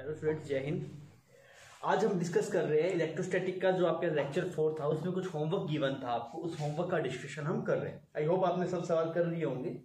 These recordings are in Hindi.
हेलो स्टूडेंट्स, जय हिंद। आज हम डिस्कस कर रहे हैं इलेक्ट्रोस्टैटिक का जो आपका लेक्चर 4 था, उसमें कुछ होमवर्क गिवन था आपको, उस होमवर्क का डिस्कशन हम कर रहे हैं। आई होप आपने सब सवाल कर लिए होंगे।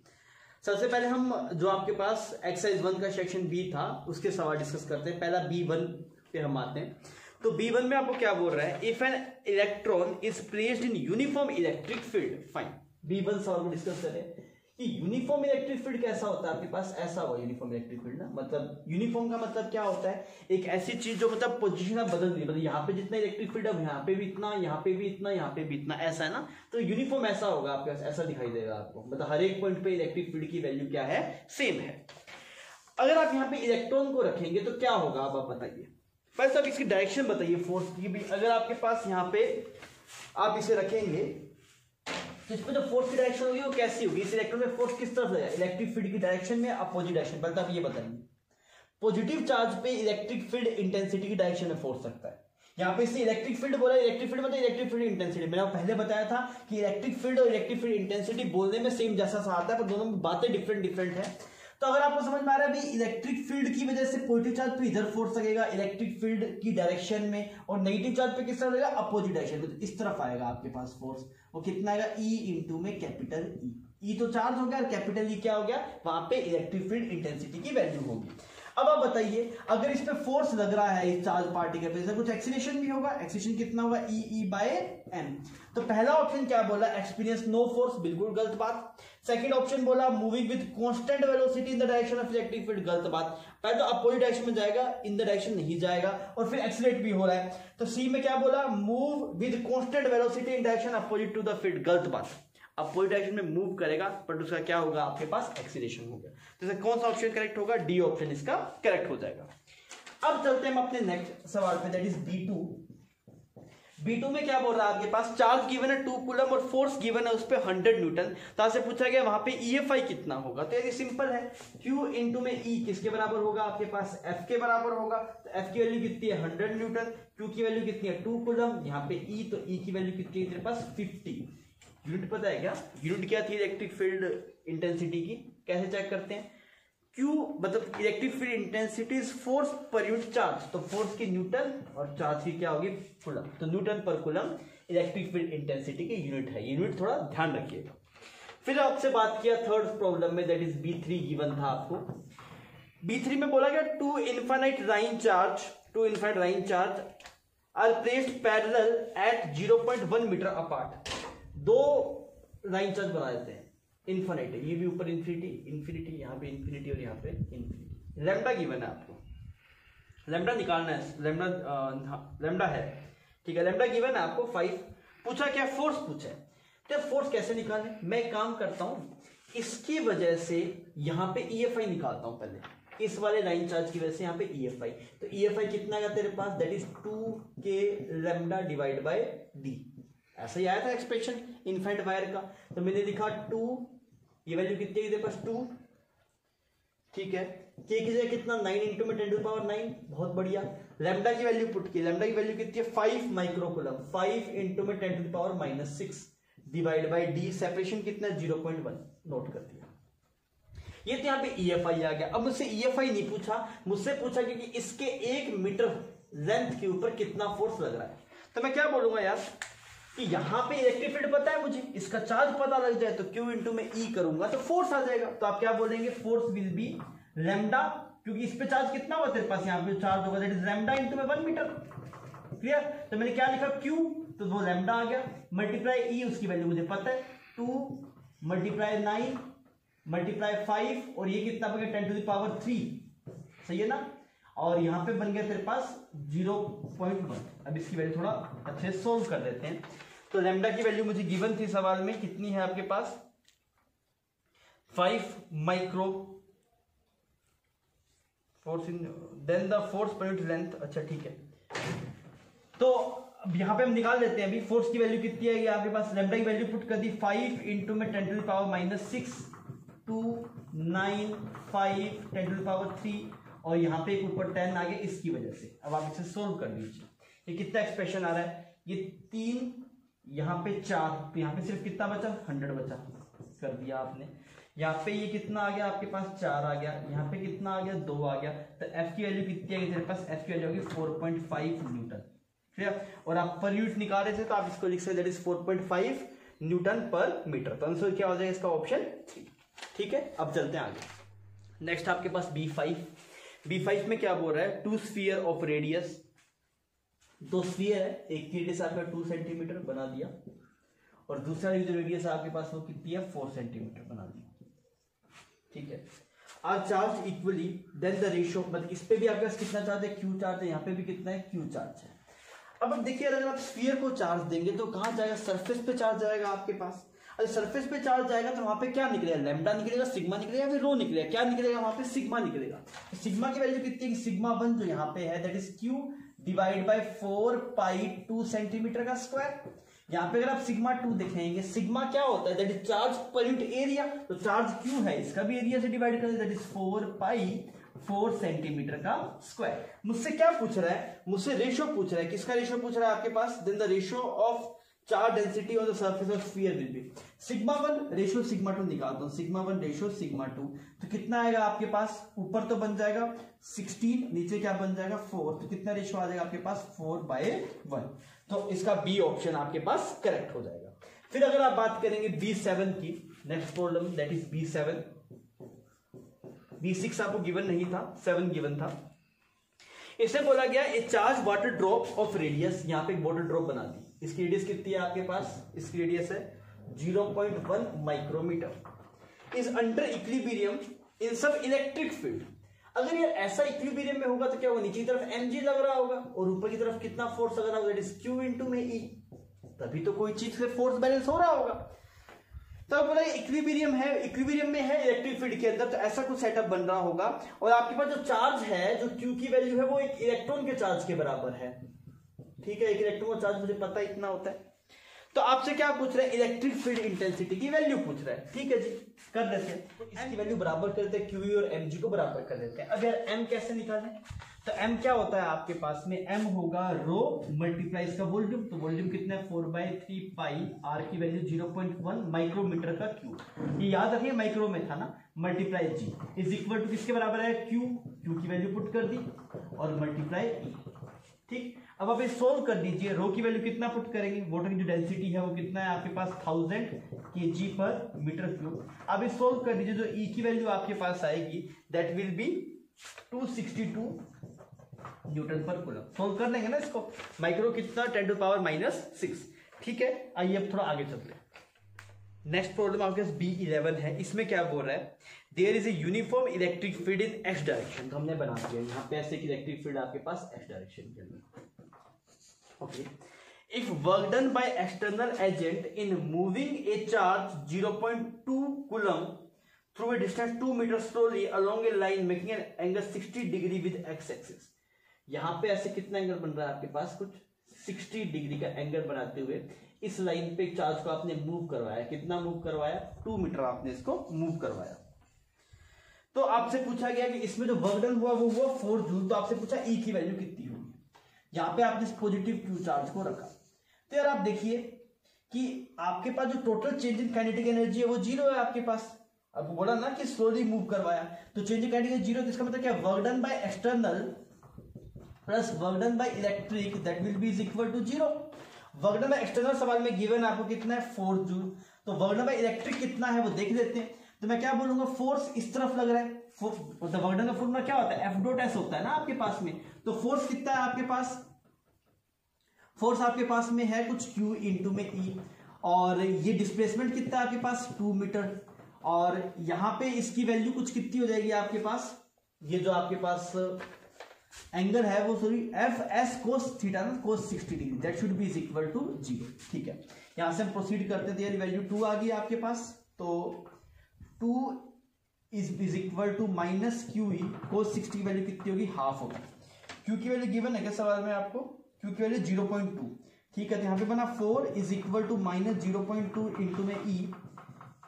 सबसे पहले हम जो आपके पास एक्सरसाइज 1 का सेक्शन बी था उसके सवाल डिस्कस करते हैं। पहला B1 पे हम आते हैं। तो B1 में आपको क्या बोल रहा है, if an electron is placed in uniform electric field, fine. B1 सवाल को डिस्कस करें कि यूनिफॉर्म इलेक्ट्रिक फील्ड कैसा होता है आपके पास, ऐसा हुआ यूनिफॉर्म इलेक्ट्रिक फील्ड ना, मतलब यूनिफॉर्म का मतलब क्या होता है, एक ऐसी चीज जो मतलब पोजीशन आप बदल दी, मतलब यहाँ पे जितना इलेक्ट्रिक फील्ड है यहाँ पे भी इतना, यहाँ पे भी इतना, यहाँ पे भी इतना, ऐसा है ना। तो यूनिफॉर्म ऐसा होगा आपके पास, ऐसा दिखाई देगा आपको, मतलब हर एक पॉइंट पे इलेक्ट्रिक फील्ड की वैल्यू क्या है, सेम है। अगर आप यहाँ पे इलेक्ट्रॉन को रखेंगे तो क्या होगा आप बताइए। पहले सब इसकी डायरेक्शन बताइए फोर्स की भी। अगर आपके पास यहाँ पे आप इसे रखेंगे तो इस पर जो फोर्स की डायरेक्शन होगी वो कैसी होगी, इस इलेक्ट्रॉन में फोर्स किस तरफ लगेगा, इलेक्ट्रिक फील्ड की डायरेक्शन में अपोजिट डायरेक्शन। पहले आप ये बताइए, पॉजिटिव चार्ज पे इलेक्ट्रिक फील्ड इंटेंसिटी की डायरेक्शन में फोर्स लगता है। यहाँ पे इससे इलेक्ट्रिक फील्ड बोला, इलेक्ट्रिक फील्ड मतलब इलेक्ट्रिक फील्ड इंटेंसिटी। मैंने पहले बताया था कि इलेक्ट्रिक फील्ड और इलेक्ट्रिक फील्ड इंटेंसिटी बोलने में सेम जैसा सा आता है, पर दोनों में बातें डिफरेंट है। तो अगर आपको समझ में आ रहा है भाई, इलेक्ट्रिक फील्ड की वजह से पॉजिटिव चार्ज पे इधर फोर्स लगेगा इलेक्ट्रिक फील्ड की डायरेक्शन में, और नेगेटिव चार्ज पे किस तरफ लगेगा, अपोजिट डायरेक्शन, तो इस तरफ आएगा आपके पास फोर्स। वो कितना आएगा, E इंटू में कैपिटल ई तो चार्ज हो गया, और कैपिटल ई क्या हो गया, वहां पे इलेक्ट्रिक फील्ड इंटेंसिटी की वैल्यू होगी। अब आप बताइए, अगर इस पे फोर्स लग रहा है इस चार्ज पार्टिकल पे, कुछ एक्सीलरेशन भी होगा। एक्सीलरेशन कितना होगा, E बाय m। तो पहला ऑप्शन क्या बोला, एक्सपीरियंस नो फोर्स, बिल्कुल गलत बात। सेकंड ऑप्शन बोला moving with constant velocity in the direction of electric field, गलत बात। पहले तो अपोजिट डायरेक्शन में जाएगा, इन द डायरेक्शन नहीं जाएगा, और फिर एक्सीलरेट भी हो रहा है। तो सी में क्या बोला, move with constant velocity in direction opposite to the field, गलत बात। अपोजिट डायरेक्शन में मूव करेगा बट उसका क्या होगा, आपके पास एक्सीलरेशन होगा। तो कौन सा ऑप्शन करेक्ट होगा, डी ऑप्शन इसका करेक्ट हो जाएगा। अब चलते हैं हम अपने नेक्स्ट सवाल पे, दैट इज B2। B2 में क्या बोल रहा है, आपके पास चार्ज गिवन है 2 कूलम और फोर्स गिवन है उस पे 100 न्यूटन। तो आपसे पूछा गया वहां पे EFI कितना होगा। तो ये सिंपल है, Q इंटू में E किसके बराबर होगा, आपके पास F के बराबर होगा। तो F की वैल्यू कितनी है, 100 न्यूटन। Q की वैल्यू कितनी है, 2 कूलम। यहाँ पे E, तो E की वैल्यू कितनी है तेरे पास, 50। यूनिट पता है क्या, यूनिट क्या थी इलेक्ट्रिक फील्ड इंटेंसिटी की, कैसे चेक करते हैं। Q मतलब electric field intensity is force per unit charge, तो फोर्स की न्यूटन और चार्ज की क्या होगी, कूलम। तो newton per coulomb electric field intensity की यूनिट है, यूनिट थोड़ा ध्यान रखिएगा। फिर आपसे बात किया थर्ड प्रॉब्लम में, दैट इज B3 गिवन था आपको। B3 में बोला गया two infinite line charge are placed parallel at 0.1 metre apart. दो लाइन चार्ज बना देते हैं, इन्फिनिटी, ये भी ऊपर इन्फिनिटी, यहाँ पे इन्फिनिटी और यहाँ पे इन्फिनिटी। लैम्डा गिवन है आपको, लैम्डा निकालना है, लैम्डा है, ठीक है। लैम्डा गिवन है आपको 5। पूछा क्या, फोर्स पूछा है। तो फोर्स कैसे निकालें, मैं एक काम करता हूं, इसकी वजह से यहाँ पे EFI निकालता हूं पहले, इस वाले लाइन चार्ज की वजह से यहाँ पे EFI। तो EFI कितना आएगा तेरे पास, that is 2k lambda divide by d। ऐसा ही आया था एक्सप्रेशन इनफाइनाइट वायर का। तो मैंने लिखा 2, ये वैल्यू कितनी है, पास 2, ठीक है। के की जगह कितना, 9 इंटू में 10 टू पावर 9, बहुत बढ़िया। लैम्डा की वैल्यू पुट की, लैम्डा की वैल्यू कितनी है, 5 माइक्रोकूलम, 5 इंटू में 10 to power -6 divide by d. Separation कितना, 0.1, नोट कर दिया। ये तो यहाँ पे EFI आ गया। अब मुझसे EFI नहीं पूछा, मुझसे पूछा क्योंकि इसके 1 मीटर लेंथ के ऊपर कितना फोर्स लग रहा है। तो मैं क्या बोलूंगा यार, कि यहां पे इलेक्ट्रिक फील्ड पता है मुझे, इसका चार्ज पता लग जाए तो Q इंटू में E करूंगा तो फोर्स आ जाएगा। तो आप क्या बोलेंगे, फोर्स विल बी लैम्डा, क्योंकि इस पे चार्ज कितना होगा तेरे पास, यहाँ पे चार्ज होगा दैट इज लैम्डा इंटू में 1 मीटर। क्लियर। तो मैंने क्या लिखा, Q, तो वो लैम्डा आ गया, मल्टीप्लाई E, उसकी वैल्यू मुझे पता है, 2 मल्टीप्लाई 9 मल्टीप्लाई 5, और ये कितना बन गया 10 टू द पावर 3, सही है ना। और यहां पे बन गया तेरे पास 0.1। अब इसकी वैल्यू थोड़ा अच्छे से सोल्व कर देते हैं। तो लैम्डा की वैल्यू मुझे गिवन थी सवाल में, कितनी है आपके पास, 5 micro force in then the force per unit length. अच्छा ठीक है, तो अब यहां पे हम निकाल लेते हैं अभी फोर्स की वैल्यू कितनी है, आपके पास लैम्डा की वैल्यू पुट कर दी, 5 इंटू में 10 to the power -6, 2 9 5 10 to the power 3, और यहाँ पे एक ऊपर 10 आ गया इसकी वजह से। अब आप इसे सोल्व कर दीजिए, ये कितना एक्सप्रेशन आ रहा है, ये 3, यहाँ पे 4, तो यहाँ पे सिर्फ कितना बचा, 100 बचा, कर दिया आपने। यहाँ पे ये कितना आ गया आपके पास 4 आ गया, यहाँ पे कितना आ गया 2 आ गया, तो एफ की वैल्यू कितनी आ गई तेरे पास, एफ की वैल्यू होगी 4.5 न्यूटन। क्लियर? और आप पर यूनिट निकाल रहे थे तो आप इसको लिख सकते दैट इज 4.5 न्यूटन पर मीटर। तो आंसर क्या हो जाएगा इसका ऑप्शन 3। ठीक है, अब चलते हैं आगे। नेक्स्ट आपके पास B5 में क्या बोल रहा है, 2 स्फीयर ऑफ रेडियस, 2 स्फीयर है, एक की रेडियस आपका 2 सेंटीमीटर बना दिया और दूसरा जो रेडियस आपके पास वो कितनी है 4 सेंटीमीटर बना दिया। ठीक है, are charge equally then the ratio, मतलब इस पे भी आपके पास कितना चार्ज है, क्यू चार्ज है, यहाँ पे भी कितना है, क्यू चार्ज है। अब देखिए अगर आप स्फीयर को चार्ज देंगे तो कहां जाएगा, सरफेस पे चार्ज जाएगा आपके पास। अगर सरफेस पे चार्ज जाएगा तो वहां पे क्या निकलेगा, लैम्डा निकलेगा, सिग्मा निकलेगा, फिर रो निकलेगा, क्या निकलेगा वहां पे, सिग्मा निकलेगा। तो सिग्मा की वैल्यू कितनी है, सिग्मा 1 जो यहाँ पे है that is Q divide by 4 pi 2 centimetre का स्क्वायर। यहाँ पे अगर आप सिग्मा 2 देखेंगे, सिग्मा क्या होता है, that is charge per unit area, तो चार्ज क्यू है, इसका भी एरिया से डिवाइड कर दैट इज 4 पाई 4 सेंटीमीटर का स्क्वायर। मुझसे क्या पूछ रहा है, मुझसे रेशियो पूछ रहा है, किसका रेशियो पूछ रहा है आपके पास, then the ratio of charge density on the surface of sphere will be sigma 1 ratio sigma 2 निकालता हूं, सिग्मा 1 रेशियो सिग्मा 2, तो कितना आएगा आपके पास, ऊपर तो बन जाएगा 16, नीचे क्या बन जाएगा 4, तो कितना रेशियो आ जाएगा आपके पास 4/1। तो इसका बी ऑप्शन आपके पास करेक्ट हो जाएगा। फिर अगर आप बात करेंगे B7 की, next problem that is B7, B6 आपको गिवन नहीं था, 7 गिवन था। इससे बोला गया ए charge water drop of radius, यहां पे एक वाटर ड्रॉप बना दी, इसकी रेडियस कितनी है आपके पास, इसकी रेडियस है 0.1 micrometre, is under equilibrium in sub electric field. अगर ये ऐसा इक्विलिब्रियम में होगा तो क्या होगा, नीचे की तरफ mg लग रहा होगा और ऊपर की तरफ कितना फोर्स लग रहा होगा, दैट इज q इनटू में e, तभी तो कोई चीज से फोर्स बैलेंस हो रहा होगा। तो बोला इक्विलिब्रियम है, इक्विलिब्रियम में है इलेक्ट्रिक फील्ड के अंदर, तो ऐसा कुछ सेटअप बन रहा होगा और आपके पास जो चार्ज है, जो q की वैल्यू है वो एक इलेक्ट्रॉन के चार्ज के बराबर है। ठीक है, एक इलेक्ट्रॉन का चार्ज मुझे पता इतना होता है। तो आपसे क्या पूछ रहे हैं, इलेक्ट्रिक फील्ड इंटेंसिटी की वैल्यू पूछ रहा है। ठीक है जी, कर देते हैं, तो इसकी वैल्यू बराबर करते हैं क्यू और एम जी को बराबर कर देते हैं। अब यार एम कैसे निकालें, तो एम क्या होता है आपके पास में, एम होगा रो मल्टीप्लाई इसका वॉल्यूम, तो वॉल्यूम कितना है 4/3 पाई, आर की वैल्यू 0.1 माइक्रोमीटर का क्यूब, ये याद रखिए माइक्रो में था ना, multiply g is equal to किसके बराबर है, क्यू की वैल्यू पुट कर दी और मल्टीप्लाई ई। ठीक, अब आप ये सोल्व कर दीजिए, रो की वैल्यू कितना पुट करेंगे, वाटर की जो डेंसिटी है वो कितना है आपके पास 1000 kg पर मीटर क्यूब। अब ये सोल्व कर दीजिए, जो ई की वैल्यू आपके पास आएगी that will B 262 Newton per coulomb. Solve कर लेंगे ना इसको, माइक्रो कितना 10⁻⁻6। ठीक है, आइए अब थोड़ा आगे चलते हैं। नेक्स्ट प्रॉब्लम आपके पास B11 है, इसमें क्या बोल रहा है, there is a uniform electric field in x direction, तो हमने बना दिया यहाँ पे ऐसे इलेक्ट्रिक फील्ड आपके पास x डायरेक्शन के अंदर। Okay, if work done by external agent in moving a charge 0.2 coulomb through a distance 2 metre slowly along a line making an angle 60 degree with x axis. यहाँ पे ऐसे कितना एंगल बन रहा है आपके पास, कुछ 60 डिग्री का एंगल बनाते हुए इस लाइन पे चार्ज को आपने मूव करवाया, कितना मूव करवाया 2 मीटर आपने इसको मूव करवाया। तो आपसे पूछा गया कि इसमें जो वर्क डन हुआ वो हुआ 4 जूल, तो आपसे पूछा ई की वैल्यू कितनी होगी। यहाँ पे आपने पॉजिटिव क्यू चार्ज को रखा, तो यार आप देखिए कि आपके पास जो total change in kinetic energy है वो 0 है आपके पास। अब बोला ना कि स्लोली मूव करवाया, तो चेंज इन काइनेटिक 0, इसका मतलब क्या, work done by external plus work done by electric that will be is equal to 0। Work done by external सवाल में गिवन आपको कितना है 4 जूल, तो वर्क डन बाय इलेक्ट्रिक कितना है वो देख लेते हैं। तो मैं क्या बोलूंगा, फोर्स इस तरफ लग रहा है, मतलब वर्क डन का फॉर्मूला क्या होता है, F.S होता है ना आपके पास में, तो फोर्स कितना है आपके पास, फोर्स आपके पास में है कुछ Q इंटू में E, और ये डिस्प्लेसमेंट कितना है आपके पास 2 मीटर, और यहाँ पे इसकी वैल्यू कुछ कितनी हो जाएगी आपके पास, ये जो आपके पास एंगल है वो सॉरी F.S cos थीटा ना, cos 60 degree, that should be is equal to 0। ठीक है, यहां से हम प्रोसीड करते थे, वैल्यू 2 आ गई आपके पास, तो 2 is equal to minus q e, cos 60 की वैल्यू कितनी होगी, हाफ होगी। क्यू की वैल्यू गिवन है क्या सवाल में आपको, क्यू की वैल्यू 0.2। ठीक है, तो यहाँ पे बना 4 is equal to minus 0.2 into में ई,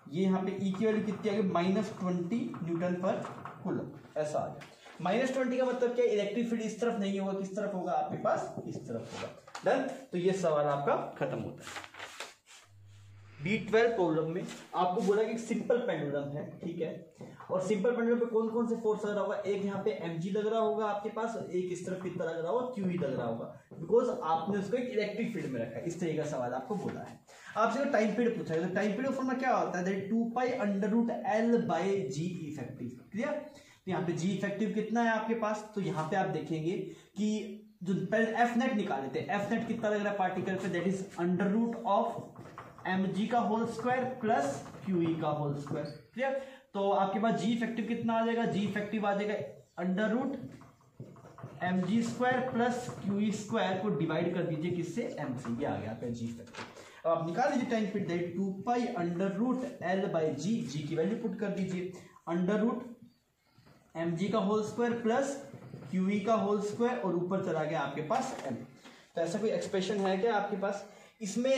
ये यहाँ पे ई की वैल्यू कितनी आ गई -20 न्यूटन पर कूलम, ऐसा आ गया। -20 का मतलब क्या, इलेक्ट्रिक फील्ड इस तरफ नहीं होगा, किस तरफ होगा आपके पास, इस तरफ होगा। डन, तो ये सवाल आपका खत्म होता है। B12 प्रॉब्लम में आपको बोला कि सिंपल पेंडुलम है, ठीक है, और सिंपल पेंडुलम पे कौन कौन से फोर्स लग रहा होगा, एक यहाँ पे mg लग रहा होगा आपके पास, एक इस तरफ कितना लग रहा होगा, QE लग रहा होगा, बिकॉज आपने उसको एक इलेक्ट्रिक फील्ड में रखा है। इस तरह का सवाल आपको बोला है। आपसे टाइम पीरियड पूछा है, तो टाइम पीरियड फॉर्मूला क्या होता है, 2 pi under root L by G effective. Clear? तो यहाँ पे G इफेक्टिव कितना है आपके पास, तो यहाँ पे आप देखेंगे कि जो पहले एफ नेट निकाले थे, एफ नेट कितना लग रहा है पार्टिकल पे, that is under root of mg का होल स्क्वायर प्लस QE का होल स्क्वायर। क्लियर? तो आपके पास G इफेक्टिव कितना आ जाएगा, G इफेक्टिव आ जाएगा under root mg square plus QE square को डिवाइड कर दीजिए किससे, m से, ये आ गया आपका G इफेक्टिव। अब आप निकाल लीजिए time period, 2 pi under root L by G, G की वैल्यू पुट कर दीजिए, अंडर रूट mg का होल स्क्वायर प्लस QE का होल स्क्वायर और ऊपर चला गया आपके पास m। तो ऐसा कोई एक्सप्रेशन है क्या आपके पास, इसमें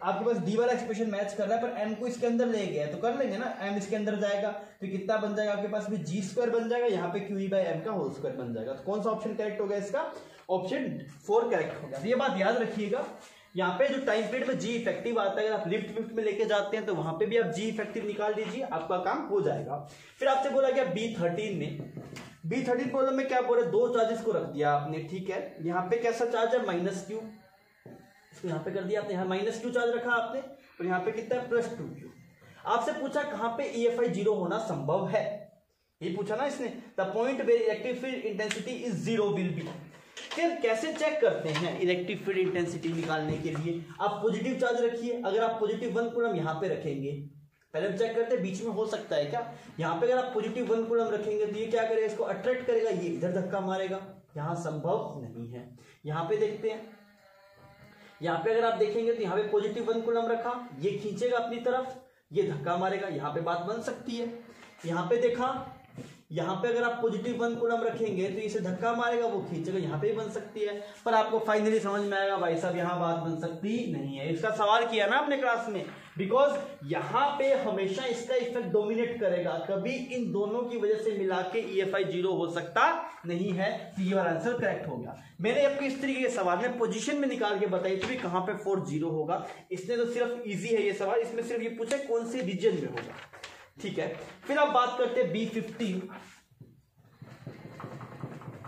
आपके पास डी वाला एक्सप्रेशन मैच कर रहा है, पर m को इसके अंदर ले गया है तो कर लेंगे ना, m इसके अंदर जाएगा तो कितना बन जाएगा आपके पास भी G स्क्वायर बन जाएगा, यहाँ पे QE बाई m का होल स्क्वायर बन जाएगा। तो कौन सा ऑप्शन करेक्ट हो गया इसका, ऑप्शन 4 करेक्ट हो गया। ये बात याद रखिएगा, यहाँ पे जो टाइम पीरियड में G इफेक्टिव आता है, अगर आप लिफ्ट विफ्ट में लेके जाते हैं तो वहां पे भी आप G इफेक्टिव निकाल दीजिए, आपका काम हो जाएगा। फिर आपसे बोला गया B13 में, B13 प्रॉब्लम में क्या बोले, दो चार्जेस को रख दिया आपने, ठीक है, यहाँ पे कैसा चार्ज है -q, इसको यहाँ पे कर दिया आपने, यहाँ -q चार्ज रखा आपने, और यहाँ पे कितना है +2q। आपसे पूछा कहाँ पे EFI 0 होना संभव है, ये पूछा ना इसने, the point where electric field intensity is 0 will be. फिर कैसे चेक करते हैं इलेक्ट्रिक फील्ड इंटेंसिटी निकालने के लिए, आप पॉजिटिव चार्ज रखिए, अगर आप पॉजिटिव 1 कूलम यहाँ पे रखेंगे, पहले हम चेक करते हैं बीच में हो सकता है क्या, यहाँ पे अगर आप पॉजिटिव 1 कूलम रखेंगे तो ये क्या करेगा, इसको अट्रैक्ट करेगा, ये इधर धक्का मारेगा, यहाँ संभव नहीं है। यहाँ पे देखते हैं, यहाँ पे अगर आप देखेंगे तो यहाँ पे पॉजिटिव 1 कूलम रखा, ये खींचेगा अपनी तरफ, ये धक्का मारेगा, यहाँ पे बात बन सकती है। यहाँ पे देखा, यहाँ पे अगर आप पॉजिटिव 1 कूलम रखेंगे तो इसे धक्का मारेगा, वो खींचेगा, यहाँ पे भी बन सकती है, पर आपको फाइनली समझ में आएगा भाई साहब यहाँ बात बन सकती नहीं है। इसका सवाल किया ना आपने क्लास में, बिकॉज यहाँ पे हमेशा इसका इफेक्ट डोमिनेट करेगा, कभी इन दोनों की वजह से मिला के EFI 0 हो सकता नहीं है। तो ये वाला आंसर करेक्ट हो गया। मैंने आपको इस तरीके के सवाल में पोजीशन में निकाल के बताई थी कहाँ पे फोर्स 0 होगा, इसने तो सिर्फ इजी है ये सवाल, इसमें सिर्फ ये पूछे कौन से रीजन में होगा, ठीक है। फिर आप बात करते हैं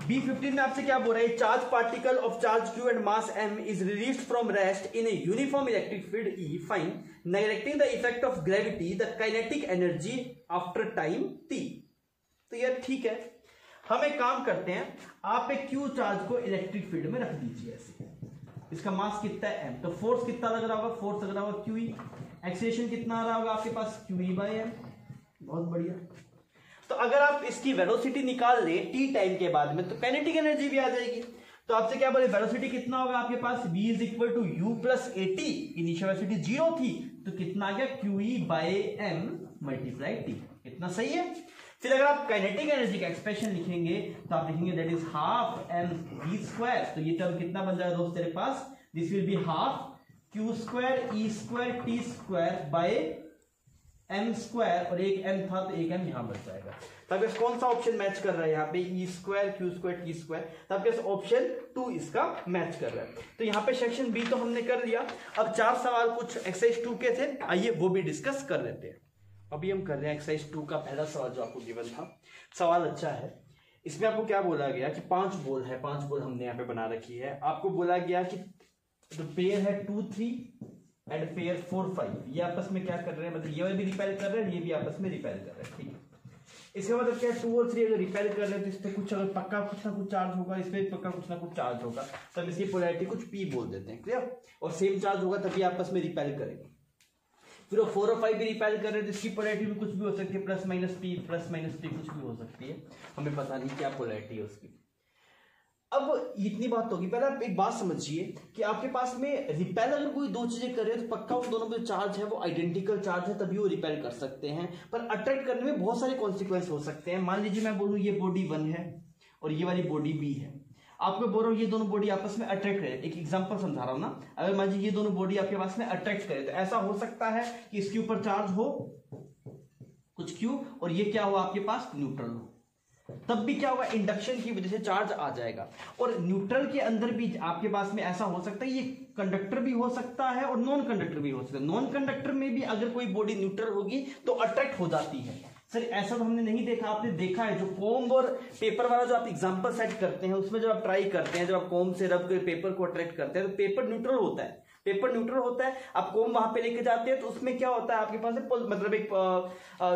B15 में आपसे क्या बोल रहा है, charge particle of charge Q and mass M is released from rest in a uniform electric field E, find neglecting the effect of gravity the kinetic energy after time T। तो यार ठीक है, हम एक काम करते हैं, आप एक Q चार्ज को इलेक्ट्रिक फील्ड में रख दीजिए ऐसे, इसका मास कितना है M, तो फोर्स कितना लग रहा होगा, फोर्स लग रहा होगा QE, एक्सेलरेशन कितना आ रहा होगा आपके पास QE बाय M, बहुत बढ़िया। तो अगर आप इसकी वेलोसिटी निकाल ले t टाइम के बाद में तो काइनेटिक एनर्जी भी आ जाएगी। तो आपसे क्या बोले, वेलोसिटी कितना होगा आपके पास, v is equal to u plus at, initial velocity 0 थी तो कितना आ गया QE by m multiply t, इतना सही है। फिर अगर आप काइनेटिक एनर्जी का एक्सप्रेशन लिखेंगे तो आप लिखेंगे that is half mv square, तो ये टर्म कितना बन जाएगा दोस्त तेरे पास, this will be half q square e square t square by m square, और एक m था तो एक m यहां बच जाएगा। तब कौन सा ऑप्शन मैच कर रहा है यहाँ पे, e square q square t square, तब ऑप्शन 2 इसका मैच कर रहा है। तो यहाँ पे सेक्शन बी तो हमने कर लिया। अब 4 सवाल कुछ एक्सरसाइज 2 के थे, आइए वो भी डिस्कस कर लेते हैं। अभी हम कर रहे हैं एक्सरसाइज 2 का पहला सवाल जो आपको गिवन था। सवाल अच्छा है, इसमें आपको क्या बोला गया कि 5 बॉल है, 5 बॉल हमने यहाँ पे बना रखी है। आपको बोला गया कि तो पेयर है 2 3 एंड पेयर 4 5, ये आपस में क्या कर रहे हैं, मतलब ये भी रिपेल कर रहे हैं, ये भी आपस में रिपेल कर रहे हैं, ठीक है। इसका मतलब क्या है, 2 और 3 अगर रिपेल कर रहे हैं तो इस पे कुछ अगर पक्का कुछ ना कुछ चार्ज होगा, इस पे पक्का कुछ ना कुछ चार्ज होगा, तब इसकी पोलैरिटी कुछ p बोल देते हैं, क्लियर। और सेम चार्ज होगा तभी आपस में रिपेल करेंगे। फिर वो 4 और 5 भी रिपेल कर रहे हैं तो इसकी पोलैरिटी भी कुछ भी हो सकती है, प्लस माइनस p कुछ भी हो सकती है, हमें पता नहीं क्या पोलैरिटी है उसकी। अब इतनी बात होगी, पहले आप एक बात समझिए कि आपके पास में रिपेल अगर कोई 2 चीजें कर रहे हैं तो पक्का उन दोनों में चार्ज है वो आइडेंटिकल चार्ज है, तभी वो रिपेल कर सकते हैं। पर अट्रैक्ट करने में बहुत सारे कॉन्सिक्वेंस हो सकते हैं। मान लीजिए मैं बोलूँ ये बॉडी 1 है और ये वाली बॉडी B है, आपको बोल रहा हूँ ये दोनों बॉडी आपस में अट्रैक्ट करे, एक एग्जांपल समझा रहा हूँ ना। अगर मान लीजिए ये दोनों बॉडी आपके पास में अट्रैक्ट करे तो ऐसा हो सकता है कि इसके ऊपर चार्ज हो कुछ Q और ये क्या हो आपके पास न्यूट्रल हो, तब भी क्या होगा, इंडक्शन की वजह से चार्ज आ जाएगा। और न्यूट्रल के अंदर भी आपके पास में ऐसा हो सकता है, ये कंडक्टर भी हो सकता है और नॉन कंडक्टर भी हो सकता है। नॉन कंडक्टर में भी अगर कोई बॉडी न्यूट्रल होगी तो अट्रैक्ट हो जाती है। सर ऐसा तो हमने नहीं देखा, आपने देखा है जो कोम्ब और पेपर वाला जो आप एग्जांपल सेट करते हैं, उसमें जब आप ट्राई करते हैं, जब आप कोम्ब से रब कर पेपर को अट्रैक्ट करते हैं तो पेपर न्यूट्रल होता है, पेपर न्यूट्रल होता है। आप कोम्ब वहां पे लेके जाते हैं तो उसमें क्या होता है, आपके पास मतलब एक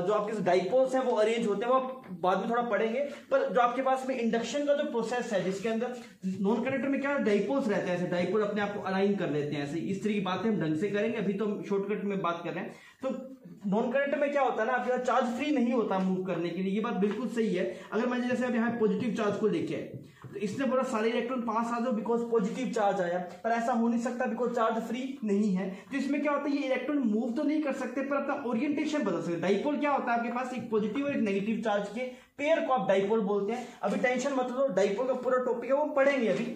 जो आपके डाइपोल्स हैं वो अरेंज होते हैं, वो आप बाद में थोड़ा पढ़ेंगे। पर जो आपके पास में इंडक्शन का जो प्रोसेस है, जिसके अंदर नॉन कंडक्टर में क्या डाइपोल्स रहते हैं, ऐसे डाइपोल अपने आप को अलाइन कर लेते हैं, ऐसे इस तरह की बातें हम ढंग से करेंगे, अभी तो हम शॉर्टकट में बात कर रहे हैं। तो नॉन कंडक्टर में क्या होता है ना, आपके पास चार्ज फ्री नहीं होता मूव करने के लिए, ये बात बिल्कुल सही है। अगर मान लीजिए जैसे अब यहाँ पॉजिटिव चार्ज को लेके आए तो इसने बोला सारे इलेक्ट्रॉन पास आ जाओ बिकॉज पॉजिटिव चार्ज आया, पर ऐसा हो नहीं सकता बिकॉज चार्ज फ्री नहीं है। तो इसमें क्या होता है, ये इलेक्ट्रॉन मूव तो नहीं कर सकते पर अपना ओरिएंटेशन बदल सकते। डाइपोल क्या होता है, आपके पास एक पॉजिटिव और एक नेगेटिव चार्ज के पेयर को आप डाइपोल बोलते हैं। अभी टेंशन मत लो, डाइपोल का पूरा टॉपिक है वो पढ़ेंगे अभी।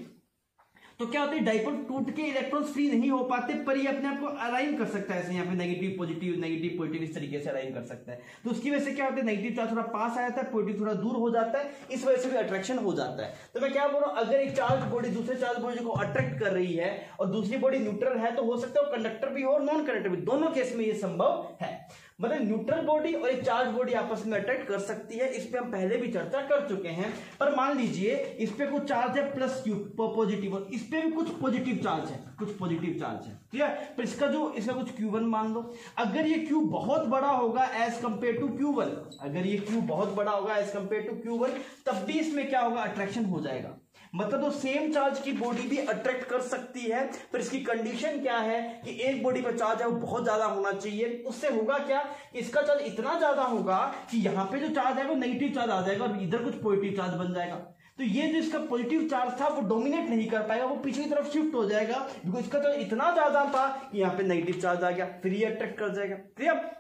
तो क्या होता है, डाइपोल टूट के इलेक्ट्रॉन्स फ्री नहीं हो पाते, पर ये अपने आप को अलाइन कर सकता है, ऐसे यहाँ पे नेगेटिव पॉजिटिव इस तरीके से अलाइन कर सकता है। तो उसकी वजह से क्या होता है, नेगेटिव चार्ज थोड़ा पास आ जाता है, पॉजिटिव थोड़ा दूर हो जाता है, इस वजह से भी अट्रैक्शन हो जाता है। तो मैं क्या बोल रहा हूं, अगर एक चार्ज बॉडी दूसरे चार्ज बॉडी को अट्रैक्ट कर रही है और दूसरी बॉडी न्यूट्रल है, तो हो सकता है वो कंडक्टर भी हो और नॉन कंडक्टर भी, दोनों केस में ये संभव है। मतलब न्यूट्रल बॉडी और एक चार्ज बॉडी आपस में अट्रैक्ट कर सकती है, इस पे हम पहले भी चर्चा कर चुके हैं। पर मान लीजिए इस पे कुछ चार्ज है प्लस क्यू पॉजिटिव, और इस पे भी कुछ पॉजिटिव चार्ज है, कुछ पॉजिटिव चार्ज है, ठीक है। पर इसका कुछ Q1 मान लो। अगर ये Q बहुत बड़ा होगा एज कंपेयर टू Q1, अगर ये Q बहुत बड़ा होगा एज कंपेयर टू Q1, तब भी इसमें क्या होगा, अट्रैक्शन हो जाएगा। मतलब तो सेम चार्ज की बॉडी भी अट्रैक्ट कर सकती है, पर इसकी कंडीशन क्या है कि एक बॉडी पर चार्ज है वो बहुत ज्यादा होना चाहिए। उससे होगा क्या, इसका चार्ज इतना ज्यादा होगा कि यहाँ पे जो चार्ज है वो नेगेटिव चार्ज आ जाएगा और इधर कुछ पॉजिटिव चार्ज बन जाएगा। तो ये जो इसका पॉजिटिव चार्ज था वो डोमिनेट नहीं कर पाएगा, वो पीछे की तरफ शिफ्ट हो जाएगा, बिकॉज इसका चार्ज इतना ज्यादा था कि यहाँ पे नेगेटिव चार्ज आ गया, फिर ये अट्रैक्ट कर जाएगा। क्लियर।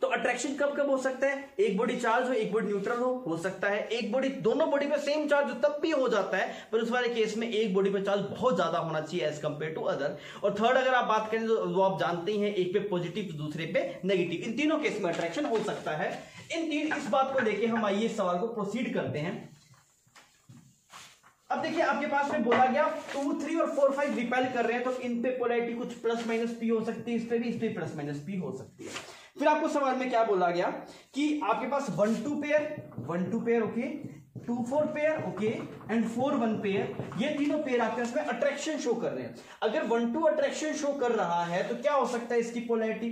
तो अट्रैक्शन कब कब हो सकता है, एक बॉडी चार्ज हो एक बॉडी न्यूट्रल हो सकता है, एक बॉडी दोनों बॉडी पे सेम चार्ज हो तब भी हो जाता है, पर उस वाले केस में एक बॉडी पे चार्ज बहुत ज्यादा होना चाहिए एज कंपेयर टू अदर। और थर्ड अगर आप बात करें तो वो आप जानते ही हैं, एक पे पॉजिटिव तो दूसरे पे नेगेटिव, इन तीनों केस में अट्रैक्शन हो सकता है। इस बात को लेके हम आइए इस सवाल को प्रोसीड करते हैं। अब देखिए आपके पास में बोला गया 2, 3 और 4, 5 रिपेल कर रहे हैं, तो इन पे पोलैरिटी कुछ प्लस माइनस पी हो सकती है, इस पे भी, इस पे प्लस माइनस पी हो सकती है। फिर आपको सवाल में क्या बोला गया कि आपके पास 1, 2 pair okay, 2, 4 pair okay and 4, 1 pair, ये तीनों पेयर आपके पास में अट्रैक्शन शो कर रहे हैं। अगर 1, 2 अट्रैक्शन शो कर रहा है तो क्या हो सकता है, इसकी पोलैरिटी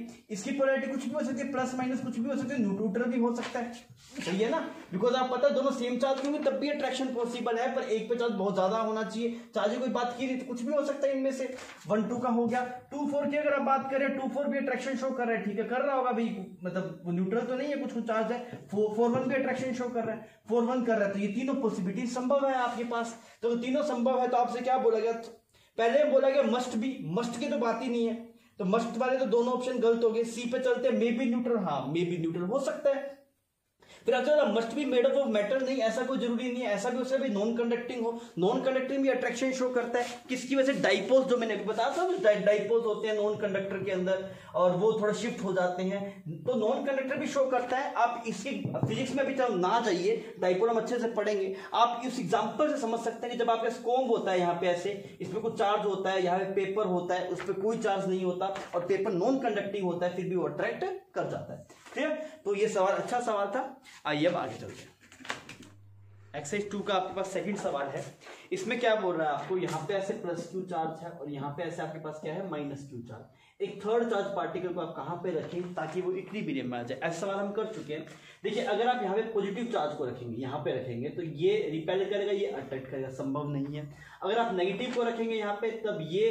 कुछ भी हो सकती है, प्लस माइनस कुछ भी हो सकता है, न्यूट्रल भी हो सकता है, सही है ना। बिकॉज आप पता है दोनों सेम चार्ज होंगे तब भी अट्रैक्शन पॉसिबल है, पर एक पे चार्ज बहुत ज्यादा होना चाहिए। चार्ज की कोई बात की नहीं तो कुछ भी हो सकता है इनमें से। 1, 2 का हो गया। 2, 4 की अगर आप बात करें, 2, 4 भी अट्रैक्शन शो कर रहा है, ठीक है, कर रहा होगा भाई, मतलब न्यूट्रल तो नहीं है, कुछ चार्ज है। 4, 1 भी अट्रैक्शन शो कर रहा है, 4, 1 कर रहा है, तो ये तीनों पॉसिबिलिटी संभव है आपके पास। तो तीनों संभव है तो आपसे क्या बोला गया, पहले बोला गया मस्ट बी, मस्ट की तो बात ही नहीं है, तो मस्ट वाले तो दोनों ऑप्शन गलत हो गए। सी पे चलते हैं, मे बी न्यूट्रल, हाँ मे बी न्यूट्रल हो सकता है। फिर अच्छा must be made up of metal, नहीं ऐसा कोई जरूरी नहीं है, ऐसा भी उससे भी नॉन कंडक्टिंग हो, नॉन कंडक्टिंग भी अट्रैक्शन शो करता है। किसकी वजह से, डाइपोल्स, जो मैंने अभी बताया था डाइपोल्स होते हैं नॉन कंडक्टर के अंदर और वो थोड़ा शिफ्ट हो जाते हैं, तो नॉन कंडक्टर भी शो करता है। आप इसकी फिजिक्स में भी चलो ना जाइए, डाइपोल हम अच्छे से पढ़ेंगे, आप इस एग्जाम्पल से समझ सकते हैं कि जब आपका कोम्ब होता है यहाँ पे ऐसे, इसमें कुछ चार्ज होता है, यहाँ पे पेपर होता है, उस पर कोई चार्ज नहीं होता और पेपर नॉन कंडक्टिंग होता है, फिर भी वो अट्रैक्ट कर जाता है। ठीक है, तो ये सवाल अच्छा सवाल था। आइए अब आगे चलते हैं। एक्सरसाइज 2 का आपके पास सेकंड सवाल है। इसमें क्या बोल रहा है आपको, यहाँ पे ऐसे प्लस क्यू चार्ज है और यहाँ पे ऐसे आपके पास क्या है, माइनस क्यू चार्ज। एक थर्ड चार्ज पार्टिकल को आप कहाँ पे रखें ताकि वो इक्विलिब्रियम में आ जाए, ऐसा सवाल हम कर चुके हैं। देखिए अगर आप यहाँ पे पॉजिटिव चार्ज को रखेंगे, यहाँ पे रखेंगे तो ये रिपेल करेगा, ये अट्रैक्ट करेगा, संभव नहीं है। अगर आप नेगेटिव को रखेंगे यहाँ पे तब ये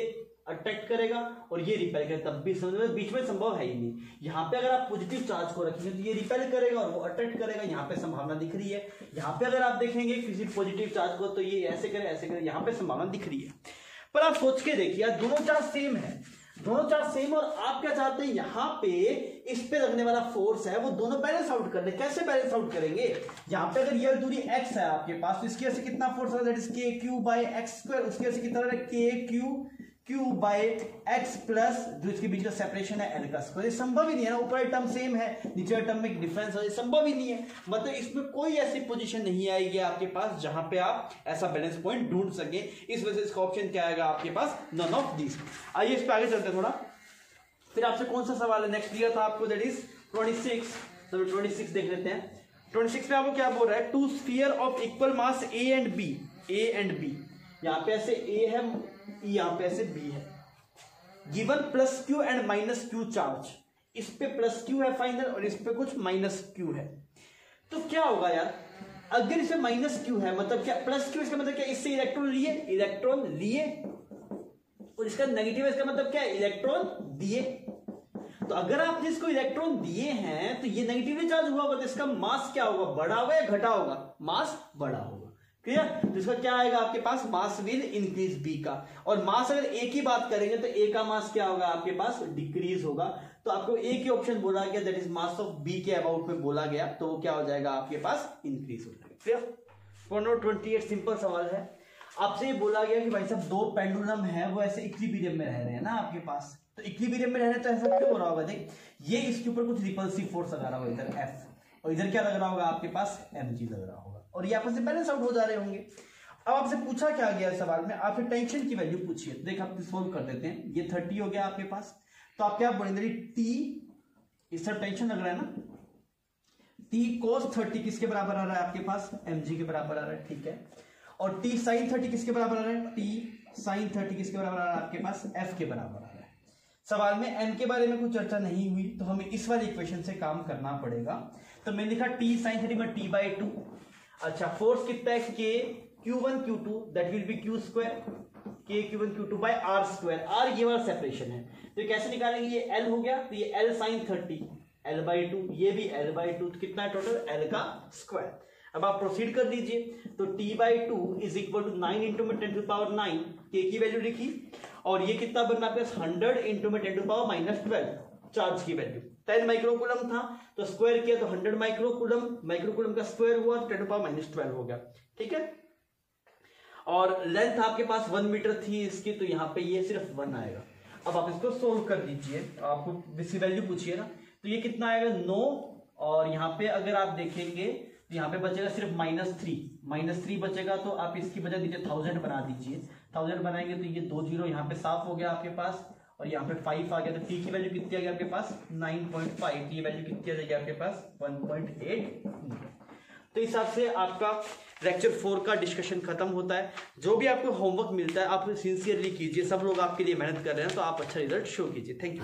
अट्रैक्ट करेगा और ये रिपेल करेगा, तब भी समझ बीच में संभव है ही नहीं। यहाँ पे अगर आप पॉजिटिव चार्ज को रखेंगे तो ये रिपेल करेगा और वो अट्रैक्ट करेगा, यहाँ पे संभावना दिख रही है। यहाँ पे अगर आप देखेंगे किसी पॉजिटिव चार्ज को तो ये ऐसे करे, यहाँ पे संभावना दिख रही है। पर आप सोच के देखिए दोनों चार्ज सेम है, दोनों चार्ज सेम, और आप क्या चाहते हैं, यहाँ पे इस पे लगने वाला फोर्स है वो दोनों बैलेंस आउट कर ले। कैसे बैलेंस आउट करेंगे, यहाँ पे अगर ये दूरी x है आपके पास तो इसकी वजह से कितना फोर्स है, that is kq by x square, उसकी वजह से कितना है kq Q by x plus जो इसके बीच का सेपरेशन है L का स्क्वायर। ये संभव ही नहीं है ना, ऊपर टर्म सेम है, नीचे टर्म में डिफरेंस है, संभव ही नहीं है। मतलब इसमें कोई ऐसी पोजीशन नहीं आएगी आपके पास जहां पे आप ऐसा बैलेंस पॉइंट ढूंढ सके। इस वजह से इसका ऑप्शन क्या आएगा आपके पास, नन ऑफ दीज। आइए इस पे आगे चलते हैं थोड़ा। फिर आपसे कौन सा सवाल है नेक्स्ट दिया था आपको, दैट इज 26। तो 26 देख लेते हैं। 26 में आपको क्या बोल रहा है, two sphere of equal mass A and B, A and B, यहाँ पे ऐसे ए है, यहाँ पे ऐसे बी है, given plus Q and minus Q charge. इस पे प्लस क्यू है फाइनल और इस पे कुछ माइनस क्यू है। तो क्या होगा यार, अगर इसमें माइनस क्यू है मतलब क्या, प्लस क्यू इसका मतलब क्या, इससे इलेक्ट्रॉन लिए और इसका नेगेटिव है, इसका मतलब क्या है, इलेक्ट्रॉन दिए। तो अगर आपने इसको इलेक्ट्रॉन दिए हैं तो ये नेगेटिवली चार्ज हुआ होगा, तो इसका मास क्या होगा, बड़ा होगा या घटा होगा, मास बड़ा होगा। क्लियर? तो इसका क्या आएगा आपके पास, मास विल इंक्रीज बी का। और मास अगर ए की बात करेंगे तो ए का मास क्या होगा आपके पास, डिक्रीज होगा। तो आपको ए की ऑप्शन बोला गया, that is mass of B के अबाउट में बोला गया, तो वो क्या हो जाएगा आपके पास, इंक्रीज हो जाएगा। क्लियर? 28 सिंपल सवाल है। आपसे ये बोला गया कि भाई साहब दो पेंडुलम है वो ऐसे इक्विलिब्रियम में रह रहे हैं ना आपके पास, तो इक्विलिब्रियम में रह रहे हैं तो ऐसा क्यों हो रहा होगा, देख ये इसके ऊपर कुछ रिपल्सिव फोर्स लगा रहा होगा इधर एफ, और इधर क्या लग रहा होगा आपके पास, mg लग रहा होगा, और ये आपस में बैलेंस आउट हो जा रहे होंगे। अब आपसे पूछा क्या गया सवाल में, आपसे टेंशन की वैल्यू पूछिए, देख आप सोल्व कर देते हैं। ये 30 हो गया आपके पास, तो आप क्या बोलेंगे, टी, इस तरफ टेंशन लग रहा है ना, टी cos 30 किसके बराबर आ रहा है आपके पास, mg के बराबर आ रहा है, ठीक है। और टी sin 30 किसके बराबर आ रहा है, टी sin 30 किसके बराबर आ रहा है आपके पास, f के बराबर आ रहा है। सवाल में n के बारे में कुछ चर्चा नहीं हुई, तो हमें इस वाली इक्वेशन से काम करना पड़ेगा। तो मैंने लिखा t sin 30 में t/2। अच्छा, फोर्स कितना है, k q1 q2 that will be q square, k q1 q2 by r square. r ये वाला सेपरेशन है, तो ये कैसे निकालेंगे, ये l हो गया, तो ये l sin 30 l/2, ये भी l/2, तो कितना है टोटल, l का स्क्वायर। अब आप प्रोसीड कर लीजिए, तो t/2 is equal to 9 into में 10⁻⁹, k की वैल्यू लिखी, और ये कितना बनना है 100 इंटू में 10⁻⁻12 चार्ज की वैल्यू 10 माइक्रोकूलम था, तो स्क्वायर किया तो 100 माइक्रोकूलम का स्क्वायर हुआ, 10⁻12 हो गया, ठीक है। और लेंथ आपके पास 1 मीटर थी इसकी, तो यहाँ पे ये सिर्फ 1 आएगा। अब आप इसको सोल्व कर दीजिए, आपको इसकी वैल्यू पूछिए ना, तो ये कितना आएगा 9, और यहाँ पे अगर आप देखेंगे तो यहाँ पे बचेगा सिर्फ -3 बचेगा, तो आप इसकी वजह दीजिए 1000 बना दीजिए। 1000 बनाएंगे तो ये 2 0 यहाँ पे साफ हो गया आपके पास, और यहाँ पे 5 आ गया, तो t की वैल्यू कितनी आ गई आपके पास 9.5, ये वैल्यू कितनी आ जाएगी आपके पास 1.8। तो इस हिसाब से आपका लेक्चर 4 का डिस्कशन खत्म होता है। जो भी आपको होमवर्क मिलता है आप सिंसियरली कीजिए, सब लोग आपके लिए मेहनत कर रहे हैं, तो आप अच्छा रिजल्ट शो कीजिए। Thank you.